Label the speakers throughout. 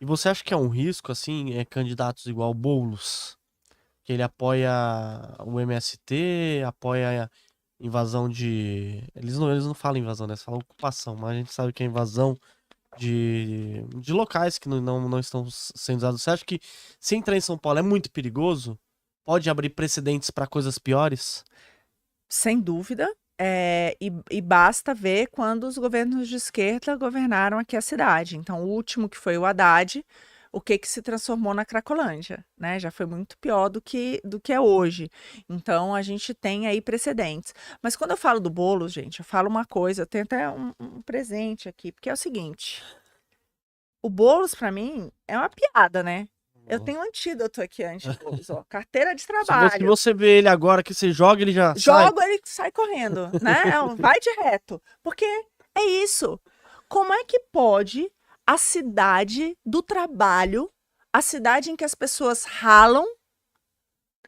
Speaker 1: E você acha que é um risco, assim, candidatos igual Boulos, que ele apoia o MST, apoia a invasão de... Eles não falam invasão, né? Eles falam ocupação, mas a gente sabe que é invasão de locais que não estão sendo usados. Você acha que se entrar em São Paulo é muito perigoso? Pode abrir precedentes para coisas piores?
Speaker 2: Sem dúvida. E basta ver quando os governos de esquerda governaram aqui a cidade. Então, o último que foi o Haddad, o que que se transformou na Cracolândia, né? Já foi muito pior do que é hoje. Então, a gente tem aí precedentes. Mas quando eu falo do bolo, gente, eu falo uma coisa, eu tenho até um presente aqui, porque é o seguinte: o Boulos, para mim, é uma piada, né? Eu tenho um antídoto aqui anti-Boulos, ó, carteira de
Speaker 1: Se
Speaker 2: trabalho.
Speaker 1: você vê ele agora que você joga, ele já sai.
Speaker 2: Jogo, ele sai correndo, né? Vai de reto. Porque é isso. Como é que pode a cidade do trabalho, a cidade em que as pessoas ralam,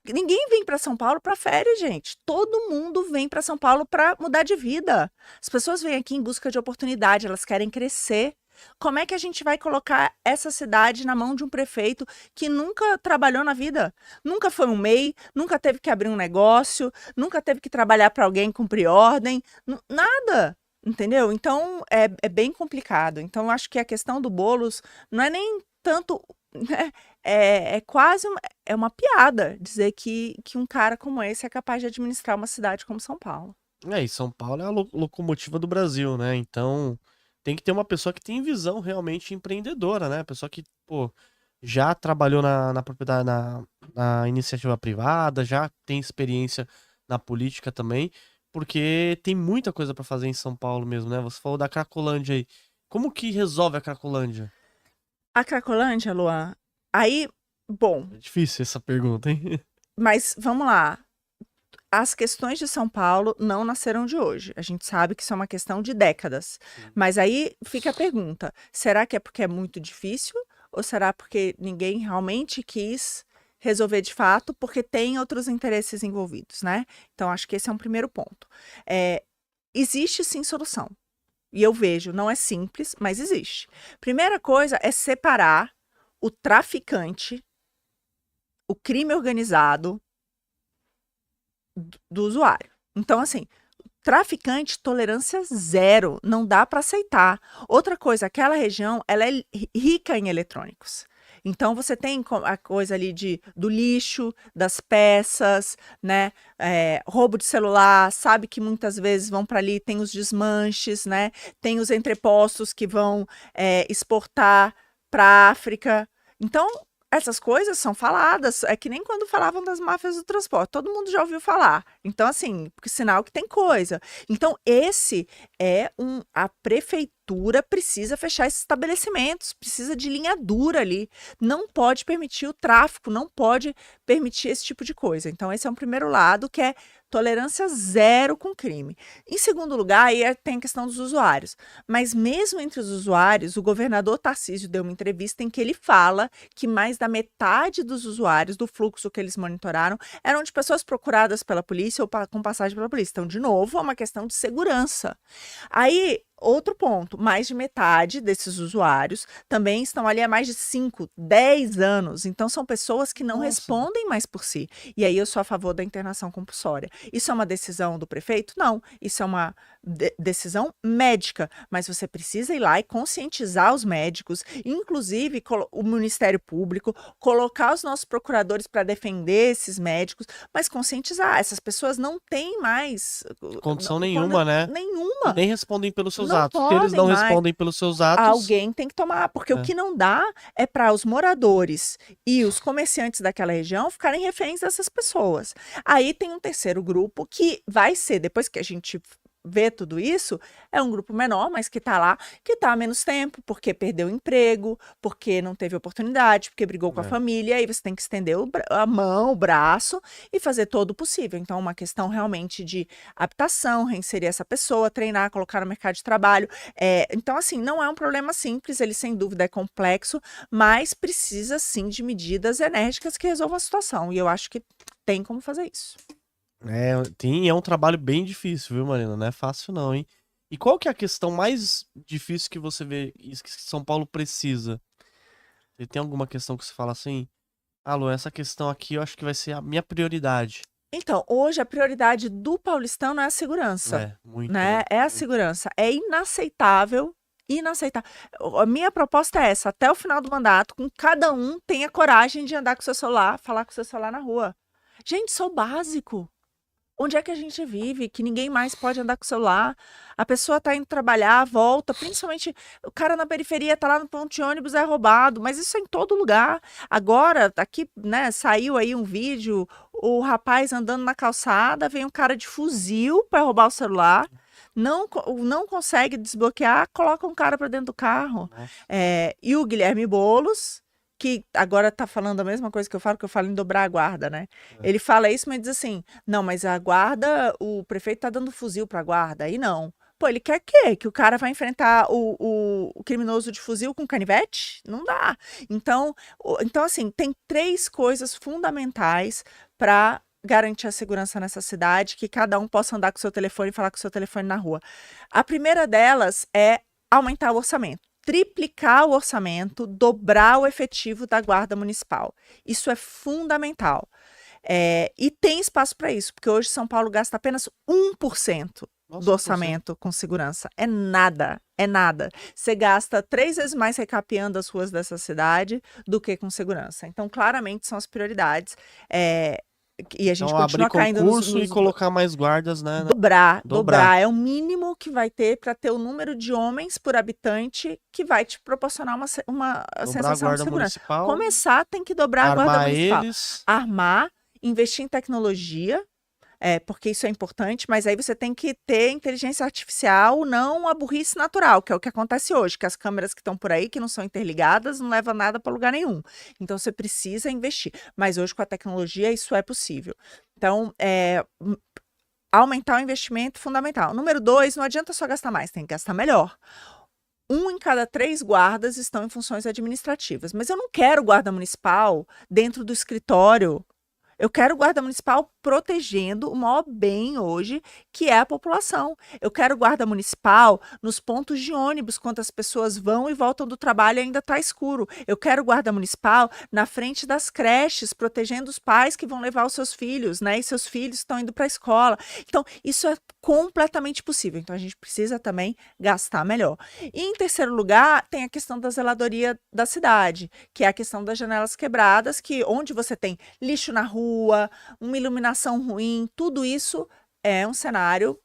Speaker 2: ninguém vem para São Paulo para férias, gente. Todo mundo vem para São Paulo para mudar de vida. As pessoas vêm aqui em busca de oportunidade, elas querem crescer. Como é que a gente vai colocar essa cidade na mão de um prefeito que nunca trabalhou na vida? Nunca foi um MEI, nunca teve que abrir um negócio, nunca teve que trabalhar para alguém cumprir ordem, nada. Entendeu? Então é bem complicado. Então, eu acho que a questão do Boulos não é nem tanto, né, é quase é uma piada dizer que um cara como esse é capaz de administrar uma cidade como São Paulo.
Speaker 1: E São Paulo é a locomotiva do Brasil, né? Então tem que ter uma pessoa que tem visão realmente empreendedora, né? Pessoa que, pô, já trabalhou na propriedade, na iniciativa privada, já tem experiência na política também, porque tem muita coisa pra fazer em São Paulo mesmo, né? Você falou da Cracolândia aí. Como que resolve a Cracolândia?
Speaker 2: A Cracolândia, Luan, aí, bom,
Speaker 1: É difícil essa pergunta, hein?
Speaker 2: mas vamos lá. As questões de São Paulo não nasceram de hoje. A gente sabe que isso é uma questão de décadas.
Speaker 1: Sim.
Speaker 2: Mas aí fica a pergunta: será que é porque é muito difícil? Ou será porque ninguém realmente quis resolver de fato, porque tem outros interesses envolvidos, né? Então, acho que esse é um primeiro ponto. É, existe sim solução. E eu vejo, não é simples, mas existe. Primeira coisa é separar o traficante, o crime organizado do usuário. Então, assim, traficante, tolerância zero, não dá para aceitar. Outra coisa, aquela região, ela é rica em eletrônicos. Então você tem a coisa ali do lixo, das peças, né? Roubo de celular, sabe que muitas vezes vão para ali, tem os desmanches, né? Tem os entrepostos que vão exportar para a África. Então, essas coisas são faladas, é que nem quando falavam das máfias do transporte, todo mundo já ouviu falar. Então, assim, porque sinal que tem coisa. Então, esse a prefeitura precisa fechar esses estabelecimentos, precisa de linha dura ali. Não pode permitir o tráfico, não pode permitir esse tipo de coisa. Então, esse é um primeiro lado, que é tolerância zero com crime. Em segundo lugar, aí tem a questão dos usuários. Mas mesmo entre os usuários, o governador Tarcísio deu uma entrevista em que ele fala que mais da metade dos usuários, do fluxo que eles monitoraram, eram de pessoas procuradas pela polícia ou com passagem pela polícia. Então, de novo, é uma questão de segurança. Aí, outro ponto, mais de metade desses usuários também estão ali há mais de 5, 10 anos. Então, são pessoas que não
Speaker 1: Nossa.
Speaker 2: respondem mais por si. E aí, eu sou a favor da internação compulsória. Isso é uma decisão do prefeito? Não. Isso é uma decisão médica. Mas você precisa ir lá e conscientizar os médicos, inclusive o Ministério Público, colocar os nossos procuradores para defender esses médicos, mas conscientizar. Essas pessoas não têm mais
Speaker 1: Condição nenhuma, né? E
Speaker 2: nenhuma.
Speaker 1: nem respondem pelos seus
Speaker 2: Não
Speaker 1: atos. Se eles
Speaker 2: podem
Speaker 1: não
Speaker 2: mais.
Speaker 1: respondem pelos seus atos,
Speaker 2: Alguém tem que tomar, porque o
Speaker 1: é,
Speaker 2: que não dá é para os moradores e os comerciantes daquela região ficarem reféns dessas pessoas. Aí tem um terceiro grupo que vai ser, depois que a gente vê tudo isso, é um grupo menor, mas que está lá, que está há menos tempo, porque perdeu o emprego, porque não teve oportunidade, porque brigou com a
Speaker 1: é.
Speaker 2: família, aí você tem que estender a mão, o braço e fazer todo o possível. Então, é uma questão realmente de adaptação, reinserir essa pessoa, treinar, colocar no mercado de trabalho. Então, assim, não é um problema simples, ele sem dúvida é complexo, mas precisa sim de medidas enérgicas que resolvam a situação. E eu acho que tem como fazer isso.
Speaker 1: É um trabalho bem difícil, viu, Marina? Não é fácil não, hein? E qual que é a questão mais difícil que você vê isso que São Paulo precisa? E tem alguma questão que você fala assim, alô, essa questão aqui eu acho que vai ser a minha prioridade.
Speaker 2: Então, hoje a prioridade do paulistano é a segurança,
Speaker 1: É, muito,
Speaker 2: né?
Speaker 1: né?
Speaker 2: É a
Speaker 1: Muito.
Speaker 2: segurança. É inaceitável, inaceitável. A minha proposta é essa, até o final do mandato, com cada um tenha coragem de andar com seu celular, falar com seu celular na rua. Gente, isso é o básico. Onde é que a gente vive? Que ninguém mais pode andar com o celular. A pessoa tá indo trabalhar, volta, principalmente o cara na periferia tá lá no ponto de ônibus, é roubado, mas isso é em todo lugar. Agora, aqui, né, saiu aí um vídeo, o rapaz andando na calçada, vem um cara de fuzil para roubar o celular. Não consegue desbloquear, coloca um cara para dentro do carro.
Speaker 1: Nossa.
Speaker 2: E o Guilherme Boulos, que agora tá falando a mesma coisa que eu falo em dobrar a guarda, né?
Speaker 1: É.
Speaker 2: Ele fala isso, mas diz assim: não, mas a guarda, o prefeito tá dando fuzil pra guarda. Aí não. Pô, ele quer quê? Que o cara vai enfrentar o criminoso de fuzil com canivete? Não dá. Então, assim, tem 3 coisas fundamentais para garantir a segurança nessa cidade, que cada um possa andar com o seu telefone e falar com o seu telefone na rua. A primeira delas é aumentar o orçamento. Triplicar o orçamento, dobrar o efetivo da Guarda Municipal. Isso é fundamental. E tem espaço para isso, porque hoje São Paulo gasta apenas 1%
Speaker 1: Nossa,
Speaker 2: do
Speaker 1: 1%.
Speaker 2: orçamento com segurança. É nada, é nada. Você gasta 3 vezes mais recapeando as ruas dessa cidade do que com segurança. Então, claramente, são as prioridades. E a gente
Speaker 1: Então, abrir
Speaker 2: continua caindo
Speaker 1: concurso e colocar mais guardas, né?
Speaker 2: dobrar. É o mínimo que vai ter para ter o número de homens por habitante que vai te proporcionar uma
Speaker 1: Dobrar a
Speaker 2: sensação de
Speaker 1: guarda
Speaker 2: segurança.
Speaker 1: municipal,
Speaker 2: Começar, tem que dobrar a guarda
Speaker 1: armar
Speaker 2: municipal.
Speaker 1: eles.
Speaker 2: Armar, investir em tecnologia, porque isso é importante, mas aí você tem que ter inteligência artificial, não a burrice natural, que é o que acontece hoje, que as câmeras que estão por aí, que não são interligadas, não levam nada para lugar nenhum. Então, você precisa investir. Mas hoje, com a tecnologia, isso é possível. Então, aumentar o investimento fundamental. Número 2, não adianta só gastar mais, tem que gastar melhor. 1 em cada 3 guardas estão em funções administrativas, mas eu não quero guarda municipal dentro do escritório. Eu quero guarda municipal protegendo o maior bem hoje, que é a população. Eu quero guarda municipal nos pontos de ônibus, quando as pessoas vão e voltam do trabalho e ainda está escuro. Eu quero guarda municipal na frente das creches, protegendo os pais que vão levar os seus filhos, né? E seus filhos estão indo para a escola. Então, isso é completamente possível. Então, a gente precisa também gastar melhor. E, em terceiro lugar, tem a questão da zeladoria da cidade, que é a questão das janelas quebradas, que onde você tem lixo na rua, uma iluminação ruim, tudo isso é um cenário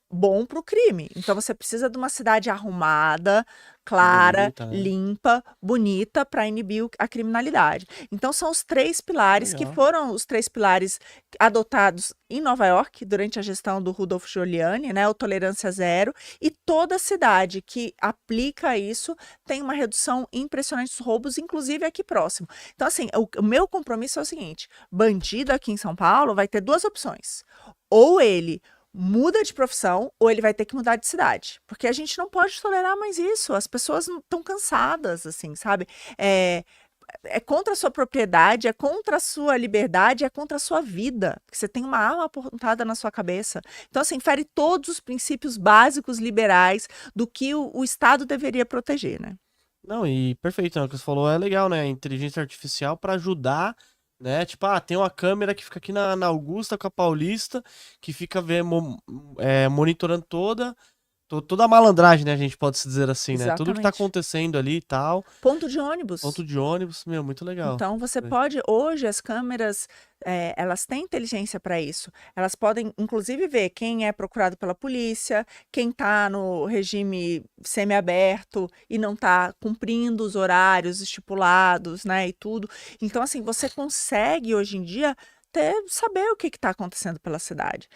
Speaker 2: bom para o crime. Então, você precisa de uma cidade arrumada, clara,
Speaker 1: Bonita, né?
Speaker 2: limpa, bonita, para inibir a criminalidade. Então, são os 3 pilares que
Speaker 1: Legal.
Speaker 2: foram os 3 pilares adotados em Nova York durante a gestão do Rudolph Giuliani, né, o Tolerância Zero, e toda cidade que aplica isso tem uma redução impressionante dos roubos, inclusive aqui próximo. Então, assim, o meu compromisso é o seguinte: bandido aqui em São Paulo vai ter 2 opções. Ou ele muda de profissão, ou ele vai ter que mudar de cidade. Porque a gente não pode tolerar mais isso. As pessoas estão cansadas, assim, sabe? É contra a sua propriedade, é contra a sua liberdade, é contra a sua vida. Porque você tem uma arma apontada na sua cabeça. Então, assim, fere todos os princípios básicos liberais do que o Estado deveria proteger, né?
Speaker 1: Não, e perfeito, né? O que você falou é legal, né? Inteligência artificial para ajudar, né? Tipo, tem uma câmera que fica aqui na Augusta com a Paulista, que fica monitorando toda a malandragem, né? A gente pode se dizer assim, né? Tudo que tá
Speaker 2: Exatamente.
Speaker 1: acontecendo ali e tal.
Speaker 2: Ponto de ônibus.
Speaker 1: Ponto de ônibus, meu, muito legal.
Speaker 2: Então, você pode, hoje, as câmeras, elas têm inteligência para isso. Elas podem, inclusive, ver quem é procurado pela polícia, quem está no regime semiaberto e não está cumprindo os horários estipulados, né, e tudo. Então, assim, você consegue, hoje em dia, saber o que está acontecendo pela cidade.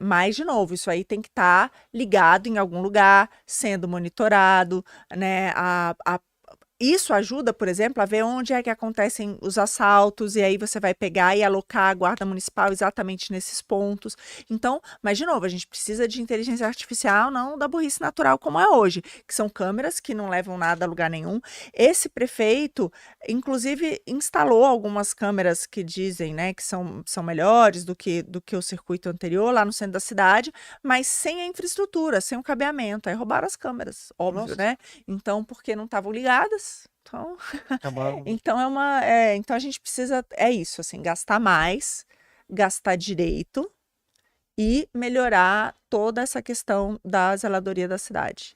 Speaker 2: Mas, de novo, isso aí tem que estar ligado em algum lugar, sendo monitorado, né? Isso ajuda, por exemplo, a ver onde é que acontecem os assaltos, e aí você vai pegar e alocar a guarda municipal exatamente nesses pontos. Então, mas de novo, a gente precisa de inteligência artificial, não da burrice natural como é hoje, que são câmeras que não levam nada a lugar nenhum. Esse prefeito, inclusive, instalou algumas câmeras que dizem, né, que são melhores do que o circuito anterior, lá no centro da cidade, mas sem a infraestrutura, sem o cabeamento. Aí roubaram as câmeras, óbvio,
Speaker 1: Nossa.
Speaker 2: né? Então, porque não estavam ligadas, mais. Então,
Speaker 1: Acaba...
Speaker 2: então a gente precisa, é isso, assim, gastar mais, gastar direito e melhorar toda essa questão da zeladoria da cidade.